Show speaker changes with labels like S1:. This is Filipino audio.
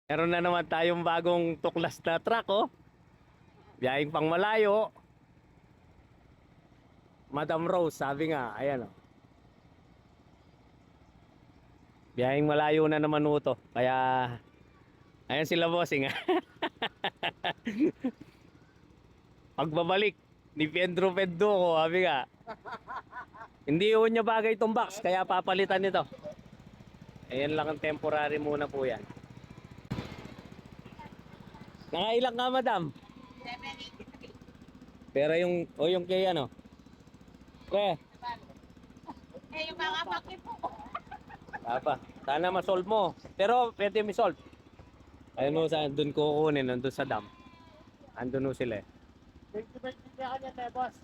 S1: Meron na naman tayong bagong tuklas na truck, oh. Biyahing pang malayo. Madam Rose, sabi nga, ayan, oh. Biyahing malayo na naman ito. Kaya, ayan sila bossing. Pagbabalik ni Pedro Pedro ko, sabi nga. Hindi yun niya bagay itong box, kaya papalitan nito. Ayan lang ang temporary muna po yan. Nakailang ka, madam?
S2: 783.
S1: Pero yung kay ano? Okay.
S2: Yung mga pakit po.
S1: Apa, sana ma-solve mo. Pero pwede mi-solve. Ayun mo, saan doon ko kukunin, nandun sa dam. Andun mo sila eh.
S3: 20 kanya tayo, boss.